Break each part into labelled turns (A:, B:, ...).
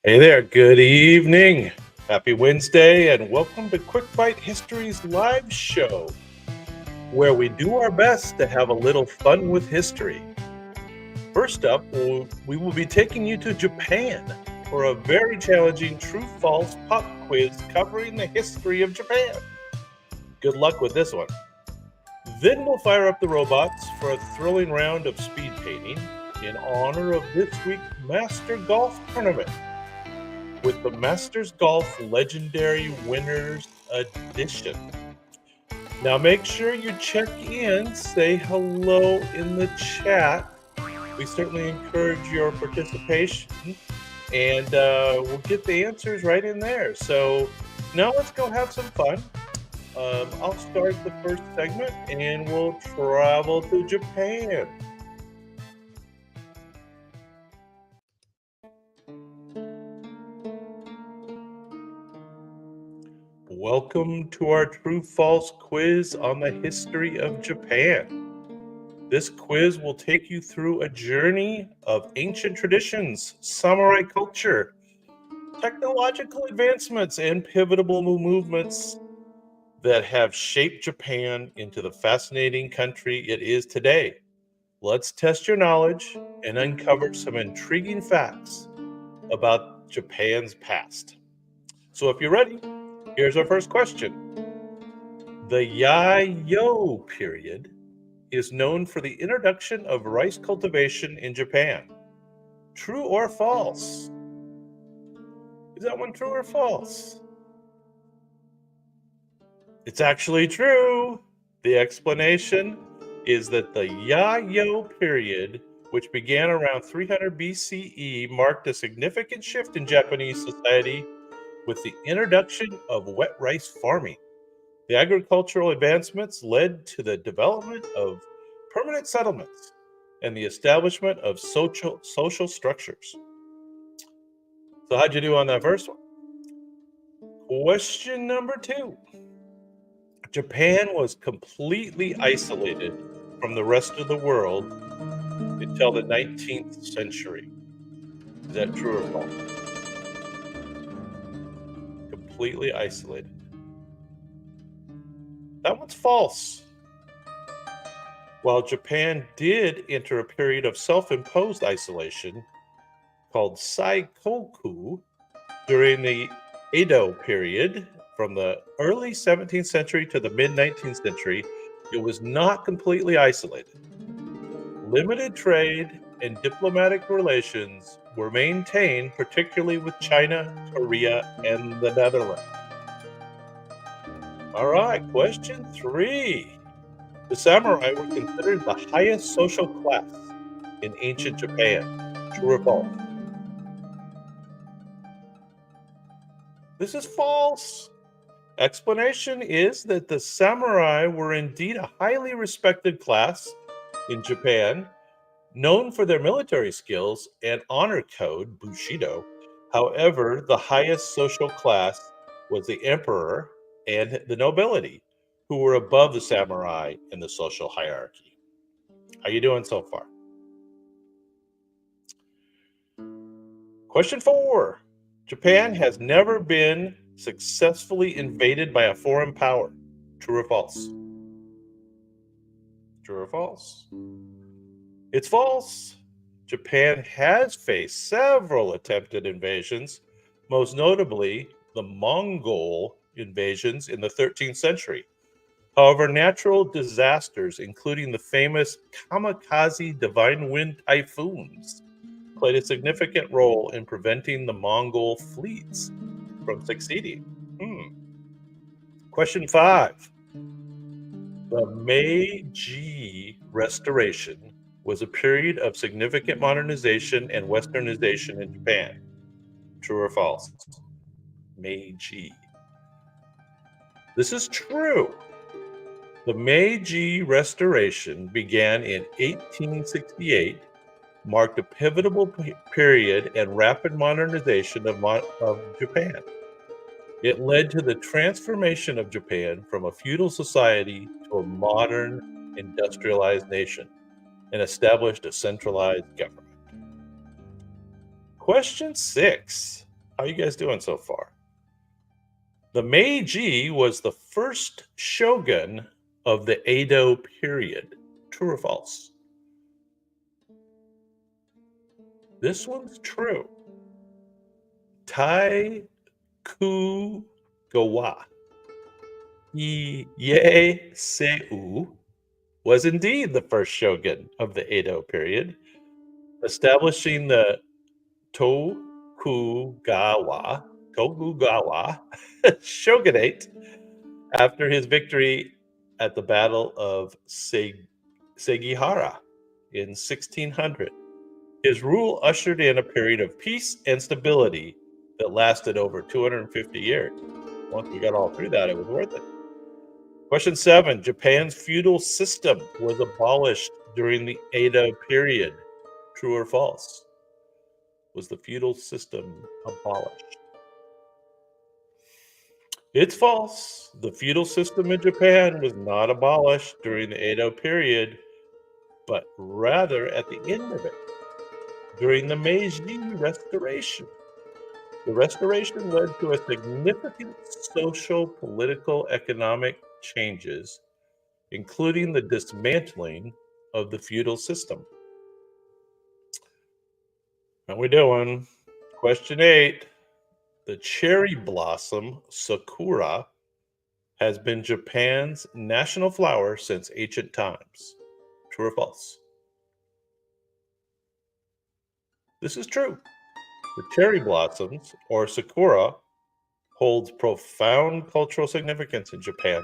A: Hey there, good evening. Happy Wednesday, and welcome to Quick Bite History's live show, where we do our best to have a little fun with history. First up, we will be taking you to Japan for a very challenging true false pop quiz covering the history of Japan. Good luck with this one. Then we'll fire up the robots for a thrilling round of speed painting in honor of this week's Master Golf Tournament, with the Masters Golf Legendary Winners Edition. Now make sure you check in, say hello in the chat. We certainly encourage your participation, and we'll get the answers right in there. So now let's go have some fun. I'll start the first segment, and we'll travel to Japan. Welcome to our true-false quiz on the history of Japan. This quiz will take you through a journey of ancient traditions, samurai culture, technological advancements, and pivotal movements that have shaped Japan into the fascinating country it is today. Let's test your knowledge and uncover some intriguing facts about Japan's past. So if you're ready, here's our first question. The Yayoi period is known for the introduction of rice cultivation in Japan. True or false? Is that one true or false? It's actually true. The explanation is that the Yayoi period, which began around 300 BCE, marked a significant shift in Japanese society with the introduction of wet rice farming. The agricultural advancements led to the development of permanent settlements and the establishment of social structures. So how'd you do on that first one? Question number 2. Japan was completely isolated from the rest of the world until the 19th century. Is that true or false? Completely isolated. That one's false. While Japan did enter a period of self-imposed isolation called Saikoku during the Edo period, from the early 17th century to the mid-19th century, it was not completely isolated. Limited trade and diplomatic relations were maintained, particularly with China, Korea, and the Netherlands. All right, question 3. The samurai were considered the highest social class in ancient Japan. True or false? This is false. Explanation is that the samurai were indeed a highly respected class in Japan, known for their military skills and honor code, Bushido. However, the highest social class was the emperor and the nobility, who were above the samurai in the social hierarchy. How you doing so far? Question 4. Japan has never been successfully invaded by a foreign power. True or false? True or false? It's false. Japan has faced several attempted invasions, most notably the Mongol invasions in the 13th century. However, natural disasters, including the famous kamikaze divine wind typhoons, played a significant role in preventing the Mongol fleets from succeeding. Question 5. The Meiji Restoration was a period of significant modernization and westernization in Japan. True or false? Meiji. This is true. The Meiji Restoration began in 1868, marked a pivotal period and rapid modernization of Japan. It led to the transformation of Japan from a feudal society to a modern industrialized nation and established a centralized government. Question 6. How you guys doing so far? The Meiji was the first shogun of the Edo period. True or false? This one's true. Taikugawa Ieyasu was indeed the first shogun of the Edo period, establishing the Tokugawa shogunate after his victory at the Battle of Sekigahara in 1600. His rule ushered in a period of peace and stability that lasted over 250 years. Once we got all through that, it was worth it. Question 7. Japan's feudal system was abolished during the Edo period. True or false? Was the feudal system abolished? It's false. The feudal system in Japan was not abolished during the Edo period, but rather at the end of it, during the Meiji Restoration. The restoration led to a significant social, political, economic changes, including the dismantling of the feudal system. How we doing? Question 8. The cherry blossom, sakura, has been Japan's national flower since ancient times. True or false? This is true. The cherry blossoms, or sakura, holds profound cultural significance in Japan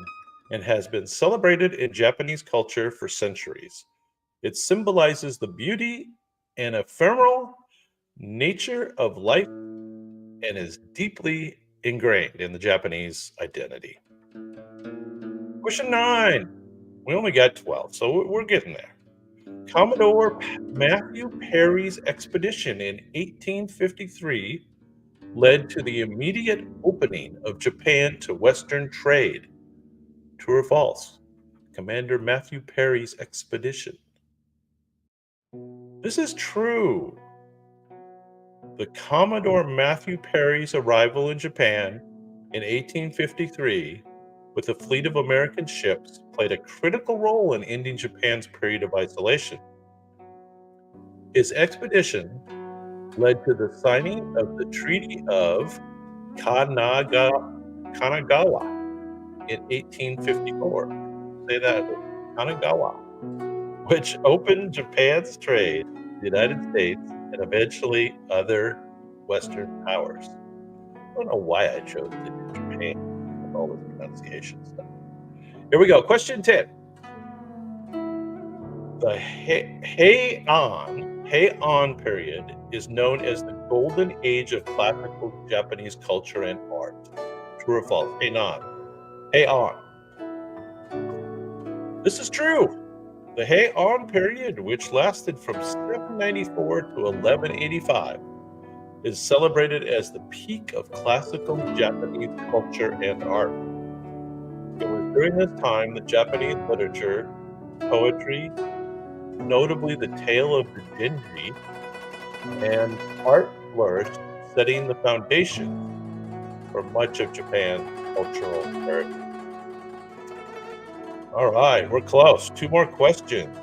A: and has been celebrated in Japanese culture for centuries. It symbolizes the beauty and ephemeral nature of life and is deeply ingrained in the Japanese identity. Question 9. We only got 12, so we're getting there. Commodore Matthew Perry's expedition in 1853 led to the immediate opening of Japan to Western trade. True or false? Commander Matthew Perry's expedition. This is true. The Commodore Matthew Perry's arrival in Japan in 1853 with a fleet of American ships played a critical role in ending Japan's period of isolation. His expedition led to the signing of the Treaty of Kanagawa in 1854. Say that, Kanagawa, which opened Japan's trade to the United States and eventually other Western powers. I don't know why I chose to do Japan with all this pronunciation stuff. Here we go. Question 10. The Heian period is known as the golden age of classical Japanese culture and art. True or false? Heian. This is true. The Heian period, which lasted from 794 to 1185, is celebrated as the peak of classical Japanese culture and art. It was during this time that Japanese literature, poetry, notably the tale of the Genji, and art flourished, setting the foundation for much of Japan's cultural heritage. All right, we're close. 2 more questions.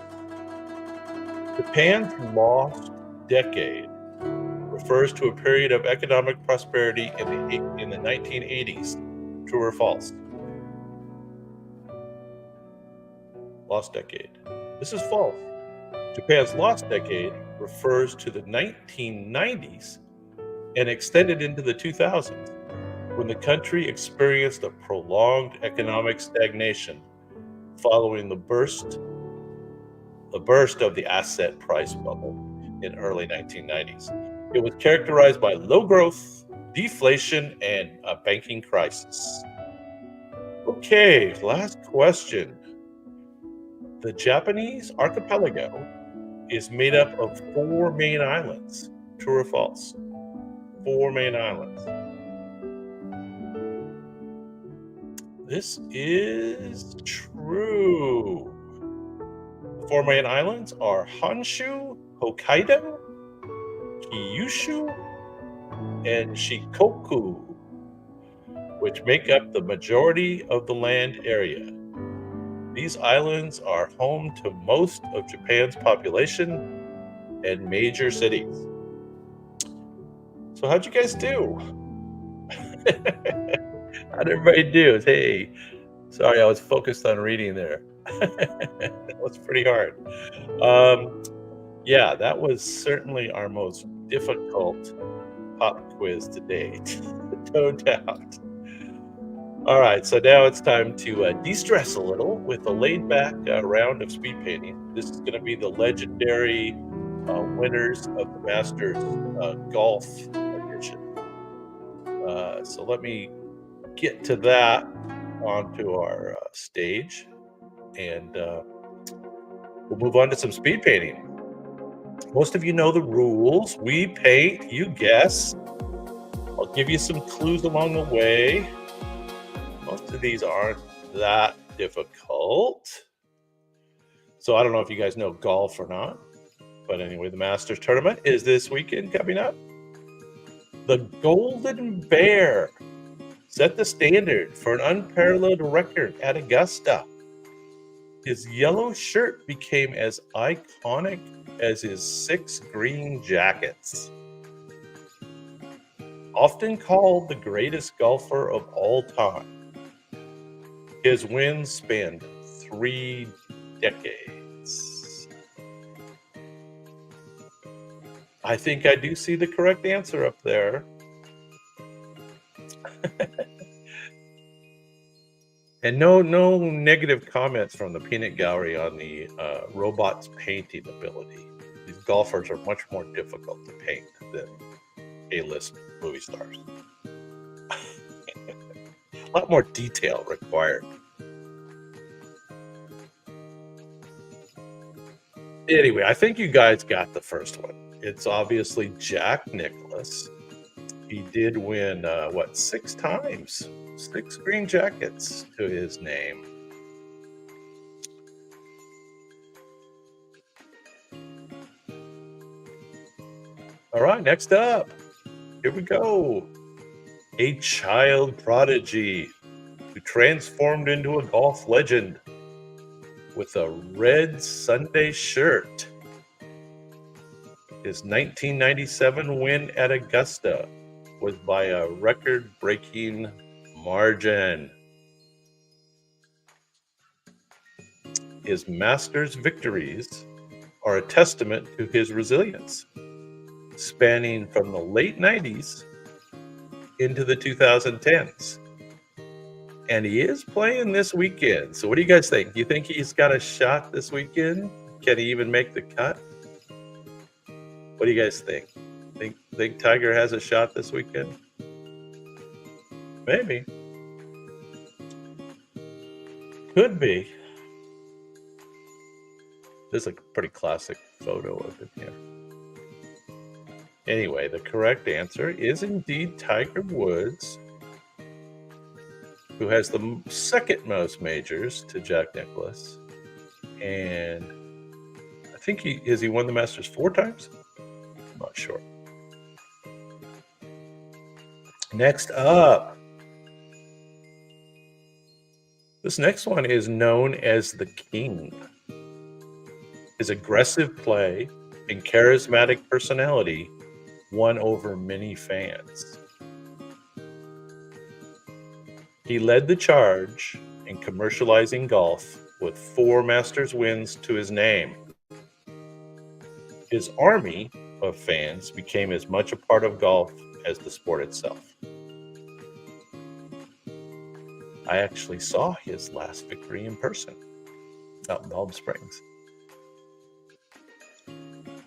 A: Japan's lost decade refers to a period of economic prosperity in the 1980s. True or false? Lost decade. This is false. Japan's lost decade refers to the 1990s and extended into the 2000s, when the country experienced a prolonged economic stagnation following the burst of the asset price bubble in early 1990s. It was characterized by low growth, deflation, and a banking crisis. Okay, last question. The Japanese archipelago is made up of 4 main islands. True or false? 4 main islands. This is true. The 4 main islands are Honshu, Hokkaido, Kyushu, and Shikoku, which make up the majority of the land area. These islands are home to most of Japan's population and major cities. So how'd you guys do? How'd everybody do? Hey, sorry, I was focused on reading there. That was pretty hard. Yeah, that was certainly our most difficult pop quiz to date, no doubt. All right, so now it's time to de-stress a little with a laid-back round of speed painting. This is going to be the legendary winners of the Masters Golf Edition. So let me get to that onto our stage, and we'll move on to some speed painting. Most of you know the rules. We paint, you guess. I'll give you some clues along the way. Most of these aren't that difficult. So I don't know if you guys know golf or not. But anyway, the Masters Tournament is this weekend coming up. The Golden Bear set the standard for an unparalleled record at Augusta. His yellow shirt became as iconic as his 6 green jackets. Often called the greatest golfer of all time, his wins spanned 3 decades. I think I do see the correct answer up there. And no negative comments from the peanut gallery on the robot's painting ability. These golfers are much more difficult to paint than A-list movie stars. A lot more detail required. Anyway, I think you guys got the first one. It's obviously Jack Nicklaus. He did win, 6 times? 6 green jackets to his name. All right, next up. Here we go. A child prodigy who transformed into a golf legend with a red Sunday shirt. His 1997 win at Augusta was by a record-breaking margin. His Masters victories are a testament to his resilience, spanning from the late 90s into the 2010s. And he is playing this weekend. So what do you guys think? Do you think he's got a shot this weekend? Can he even make the cut? What do you guys think? Think Tiger has a shot this weekend? Maybe. Could be. There's a pretty classic photo of him here. Anyway, the correct answer is indeed Tiger Woods, who has the second most majors to Jack Nicklaus. And I think he won the Masters 4 times? I'm not sure. Next up. This next one is known as the King. His aggressive play and charismatic personality won over many fans. He led the charge in commercializing golf with 4 Masters wins to his name. His army of fans became as much a part of golf as the sport itself. I actually saw his last victory in person out in Palm Springs. I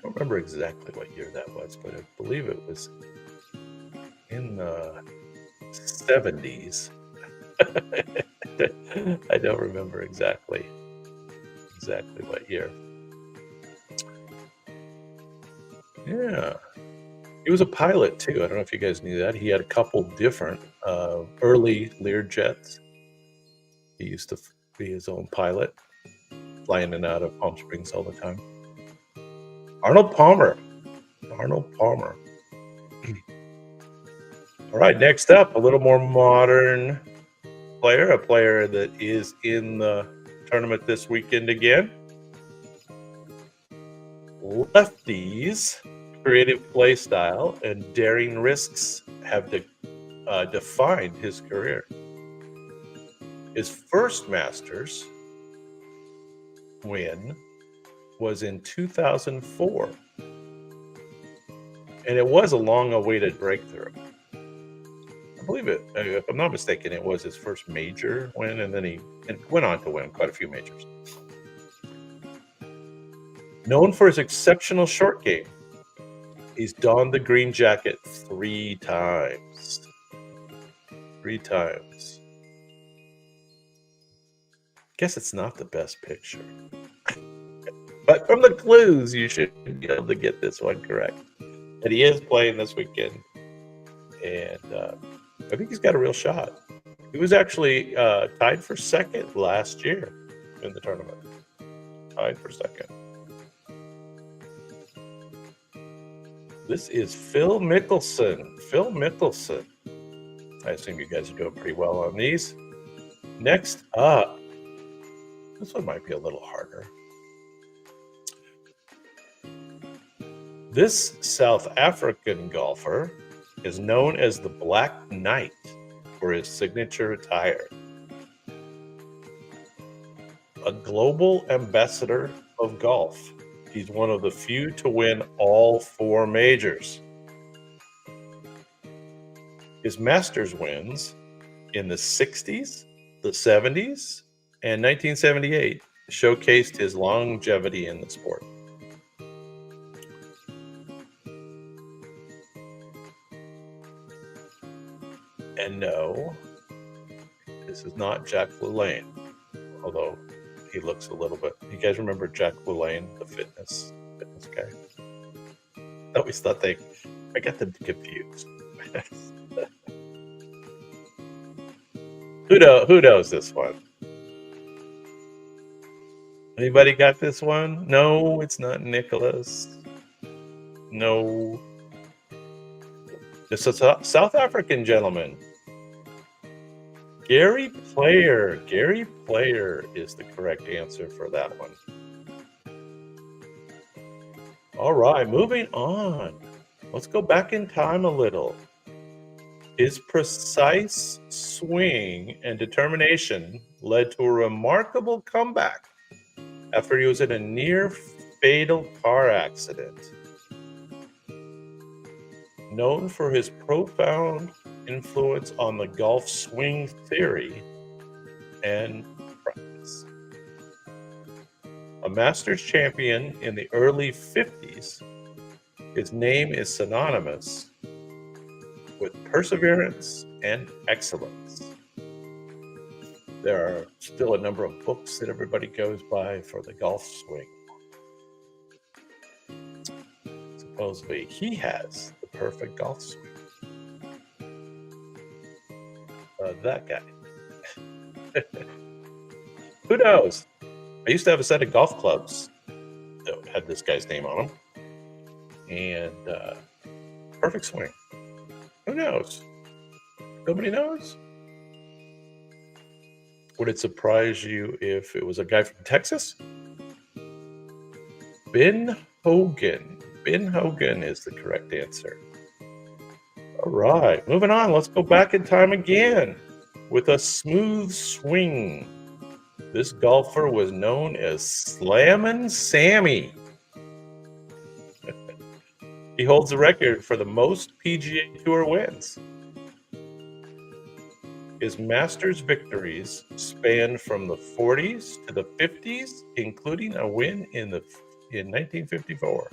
A: don't remember exactly what year that was, but I believe it was in the 70s. I don't remember exactly what year. Yeah. He was a pilot too. I don't know if you guys knew that. He had a couple different early Learjets. He used to be his own pilot, flying in and out of Palm Springs all the time. Arnold Palmer. All right, next up, a little more modern player, a player that is in the tournament this weekend again. Lefty's creative play style and daring risks have defined his career. His first Masters win was in 2004, and it was a long-awaited breakthrough. I believe it, if I'm not mistaken, it was his first major win, and then he went on to win quite a few majors. Known for his exceptional short game, he's donned the green jacket 3 times. 3 times. Guess it's not the best picture. But from the clues, you should be able to get this one correct. And he is playing this weekend. And I think he's got a real shot. He was actually tied for second last year in the tournament. Tied for second. This is Phil Mickelson. Phil Mickelson. I assume you guys are doing pretty well on these. Next up, this one might be a little harder. This South African golfer is known as the Black Knight for his signature attire. A global ambassador of golf, he's one of the few to win all 4 majors. His Masters wins in the 60s, the 70s, and 1978 showcased his longevity in the sport. And no, this is not Jack LaLanne, although he looks a little bit. You guys remember Jack LaLanne, the fitness guy? I always thought I got them confused. Who knows this one? Anybody got this one? No, it's not Nicholas. No. This is a South African gentleman. Gary Player. Gary Player is the correct answer for that one. All right, moving on. Let's go back in time a little. His precise swing and determination led to a remarkable comeback after he was in a near-fatal car accident. Known for his profound influence on the golf swing theory and practice. A Masters champion in the early 50s, his name is synonymous with perseverance and excellence. There are still a number of books that everybody goes by for the golf swing. Supposedly, he has the perfect golf swing. That guy. Who knows? I used to have a set of golf clubs that had this guy's name on them. And perfect swing. Who knows? Nobody knows? Would it surprise you if it was a guy from Texas? Ben Hogan. Ben Hogan is the correct answer. All right, moving on. Let's go back in time again with a smooth swing. This golfer was known as Slammin' Sammy. He holds the record for the most PGA Tour wins. His Masters victories span from the 40s to the 50s, including a win in 1954.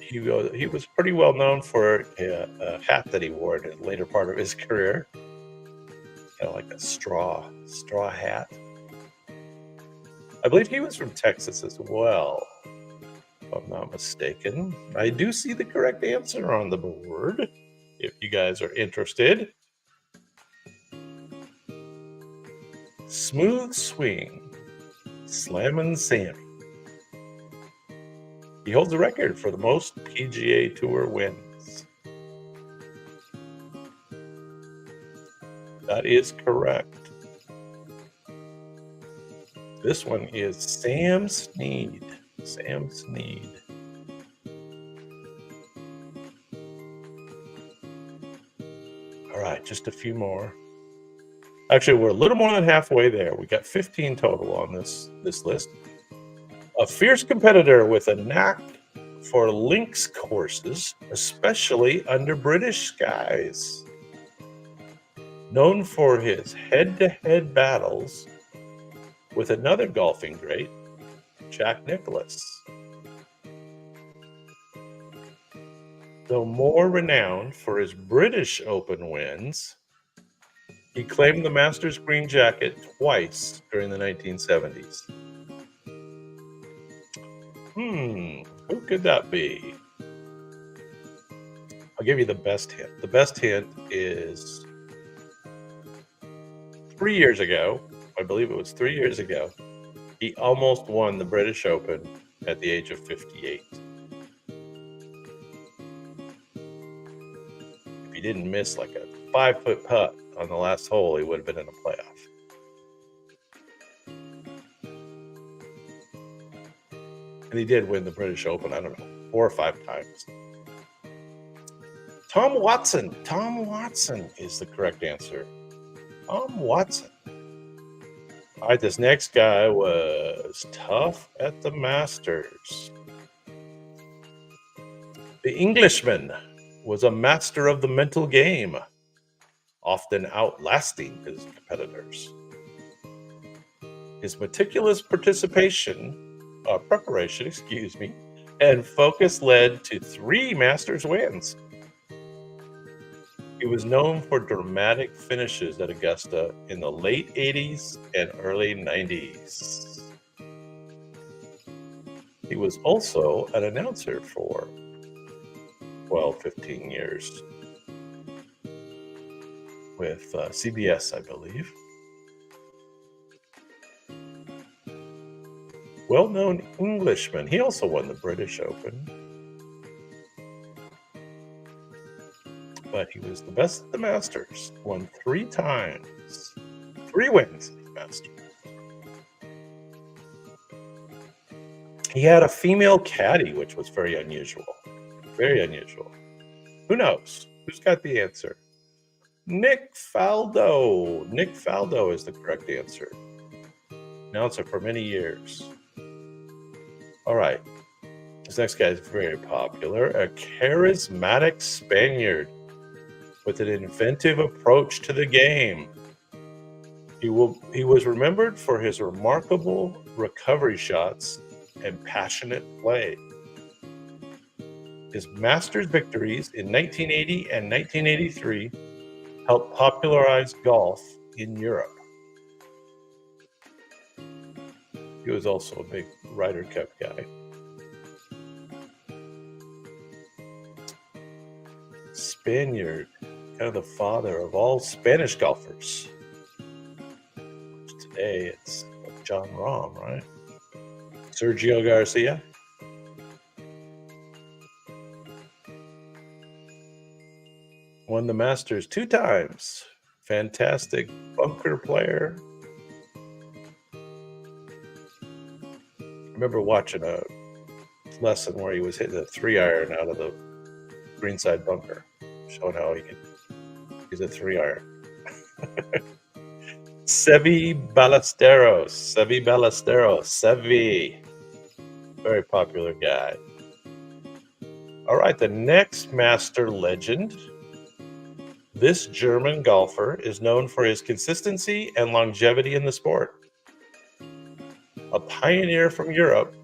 A: He was pretty well known for a hat that he wore in the later part of his career. Kind of like a straw hat. I believe he was from Texas as well, if I'm not mistaken. I do see the correct answer on the board, if you guys are interested. Smooth swing, Slammin' Sammy. He holds the record for the most PGA Tour wins. That is correct. This one is Sam Snead. Sam Snead. All right, just a few more. Actually, we're a little more than halfway there. We got 15 total on this list. A fierce competitor with a knack for links courses, especially under British skies. Known for his head-to-head battles with another golfing great, Jack Nicklaus. Though more renowned for his British Open wins, he claimed the Masters green jacket twice during the 1970s. Who could that be? I'll give you the best hint. The best hint is 3 years ago, I believe it was 3 years ago, he almost won the British Open at the age of 58. If he didn't miss like a 5-foot putt on the last hole, he would have been in a playoff. And he did win the British Open, I don't know, 4 or 5 times. Tom Watson. Tom Watson is the correct answer. Tom Watson. All right, this next guy was tough at the Masters. The Englishman was a master of the mental game, often outlasting his competitors. His meticulous preparation, and focus led to 3 Masters wins. He was known for dramatic finishes at Augusta in the late 80s and early 90s. He was also an announcer for 15 years with CBS, I believe. Well-known Englishman. He also won the British Open. But he was the best at the Masters. Won 3 times. 3 wins at the Masters. He had a female caddy, which was very unusual. Very unusual. Who knows? Who's got the answer? Nick Faldo. Nick Faldo is the correct answer. Announcer for many years. All right. This next guy is very popular. A charismatic Spaniard with an inventive approach to the game. He was remembered for his remarkable recovery shots and passionate play. His Masters victories in 1980 and 1983 helped popularize golf in Europe. He was also a big Ryder Cup guy. Spaniard, kind of the father of all Spanish golfers. Today it's Jon Rahm, right? Sergio Garcia. Won the Masters 2 times. Fantastic bunker player. I remember watching a lesson where he was hitting a 3-iron out of the greenside bunker, showing how he's a 3-iron. Seve Ballesteros. Very popular guy. All right, the next Master legend. This German golfer is known for his consistency and longevity in the sport. A pioneer from Europe,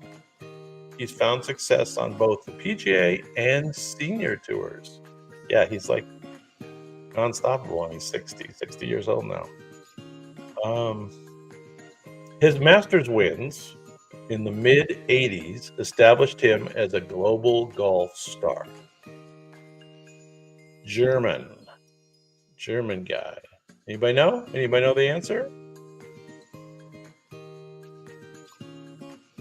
A: he's found success on both the PGA and senior tours. Yeah, he's like unstoppable when he's 60 years old now. His Masters wins in the mid-'80s established him as a global golf star. German guy. Anybody know? Anybody know the answer?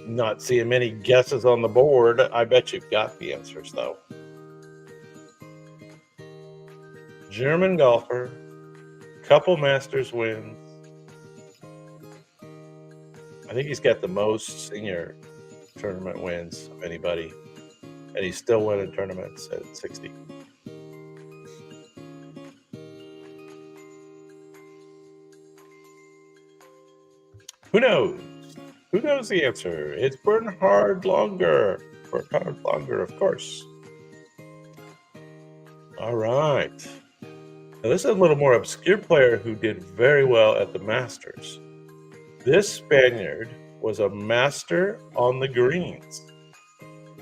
A: Not seeing many guesses on the board. I bet you've got the answers, though. German golfer, couple Masters wins. I think he's got the most senior tournament wins of anybody, and he's still winning tournaments at 60. Who knows? Who knows the answer? It's Bernhard Langer. Bernhard Langer, of course. All right. Now, this is a little more obscure player who did very well at the Masters. This Spaniard was a master on the greens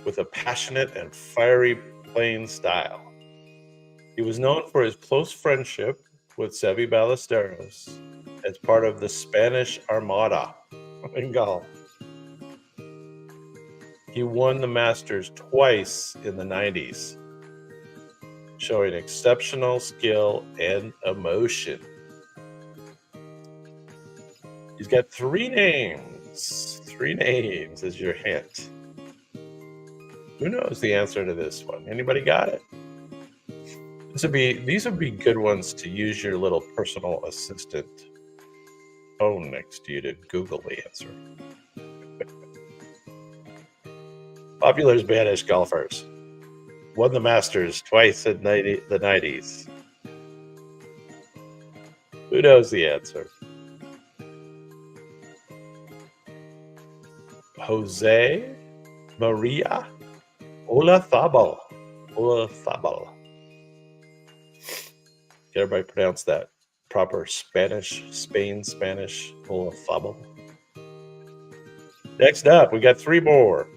A: with a passionate and fiery playing style. He was known for his close friendship with Seve Ballesteros as part of the Spanish Armada in golf. He won the Masters twice in the 90s, showing exceptional skill and emotion. He's got three names. Three names is your hint. Who knows the answer to this one? Anybody got it? These would be good ones to use your little personal assistant phone next to you to Google the answer. Popular Spanish golfers. Won the Masters twice in the 90s. Who knows the answer? Jose Maria Olazabal. Olazabal. Can everybody pronounce that proper Spanish? Spanish. Olazabal. Next up, we got three more.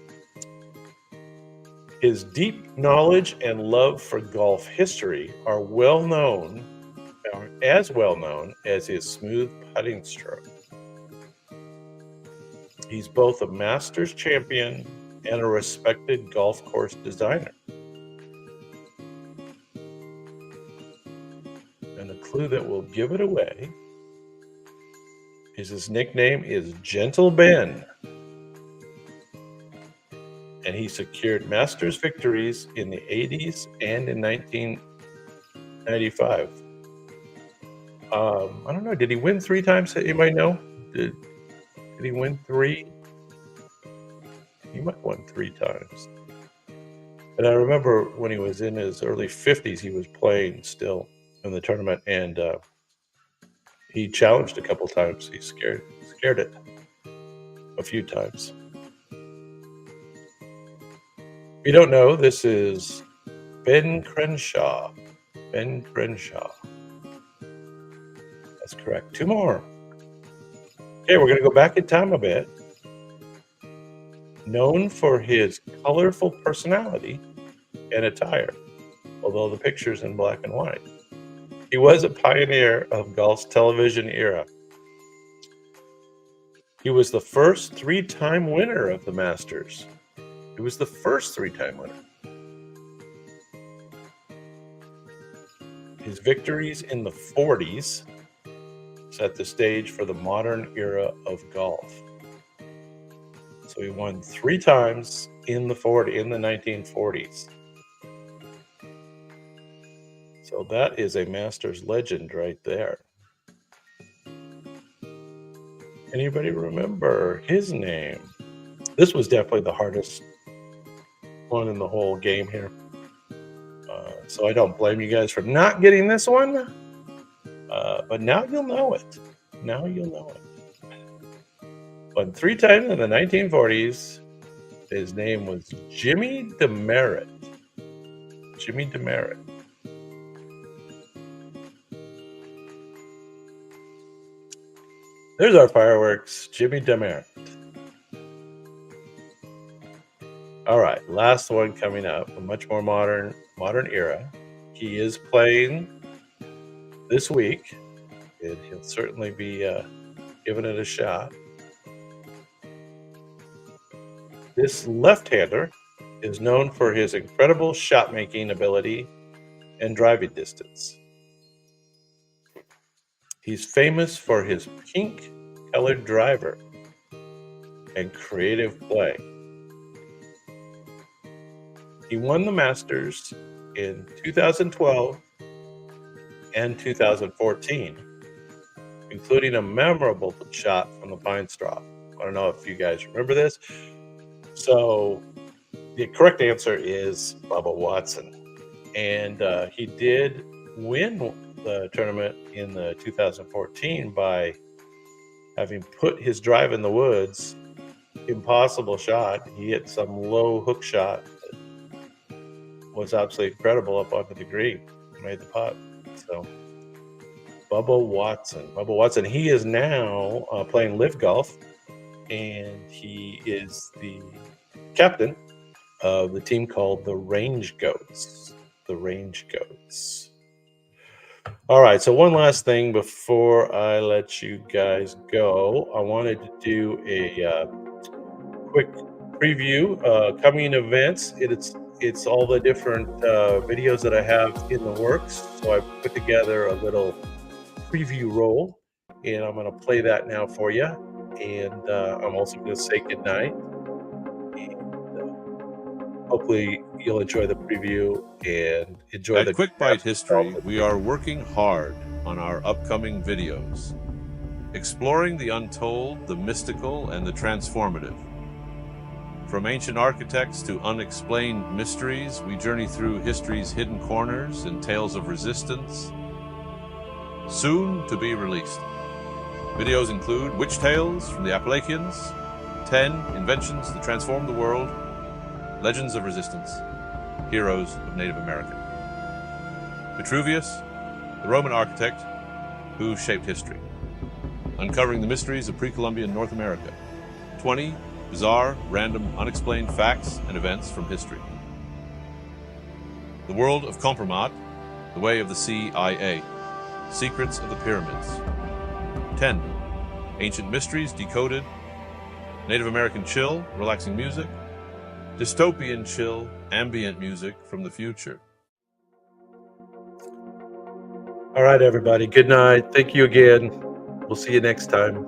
A: His deep knowledge and love for golf history are as well known as his smooth putting stroke. He's both a Masters champion and a respected golf course designer. And the clue that will give it away is his nickname is Gentle Ben. And he secured Masters victories in the 80s and in 1995. I don't know. Did he win 3 times? Anybody know? Did he win 3? He might have won 3 times. And I remember when he was in his early 50s, he was playing still in the tournament, and he challenged a couple times. He scared it a few times. If you don't know, this is Ben Crenshaw. Ben Crenshaw. That's correct. 2 more. Okay, we're going to go back in time a bit. Known for his colorful personality and attire, although the picture's in black and white. He was a pioneer of golf's television era. He was the first 3-time winner of the Masters. He was the first 3-time winner. His victories in the 40s set the stage for the modern era of golf. So he won 3 times in the 1940s. So that is a Masters legend right there. Anybody remember his name? This was definitely the hardest one in the whole game here. So I don't blame you guys for not getting this one. But now you'll know it. Now you'll know it. Won 3 times in the 1940s. His name was Jimmy DeMerit. Jimmy DeMerit. There's our fireworks. Jimmy DeMerit. All right, last one coming up. A much more modern era. He is playing this week. He'll certainly be giving it a shot. This left-hander is known for his incredible shot-making ability and driving distance. He's famous for his pink-colored driver and creative play. He won the Masters in 2012 and 2014, including a memorable shot from the pine straw. I don't know if you guys remember this. So the correct answer is Bubba Watson. And he did win the tournament in the 2014 by having put his drive in the woods. Impossible shot. He hit some low hook shot that was absolutely incredible up onto the green. Made the putt. So Bubba Watson. He is now playing Live Golf, and he is the captain of the team called the Range Goats. All right, so one last thing before I let you guys go. I wanted to do a quick preview, coming events. It's all the different videos that I have in the works. So I put together a little preview roll, and I'm going to play that now for you. And I'm also going to say goodnight. Hopefully you'll enjoy the preview and enjoy the
B: Quick Bite History. We are working hard on our upcoming videos, exploring the untold, the mystical, and the transformative. From ancient architects to unexplained mysteries, we journey through history's hidden corners and tales of resistance. Soon to be released. Videos include Witch Tales from the Appalachians, 10 Inventions that Transformed the World, Legends of Resistance, Heroes of Native America. Vitruvius, the Roman architect who shaped history. Uncovering the mysteries of pre-Columbian North America. 20 bizarre, random, unexplained facts and events from history. The World of Compromat, The Way of the CIA, Secrets of the Pyramids. 10 Ancient Mysteries Decoded, Native American Chill, Relaxing Music, Dystopian Chill, Ambient Music from the Future.
A: All right, everybody. Good night. Thank you again. We'll see you next time.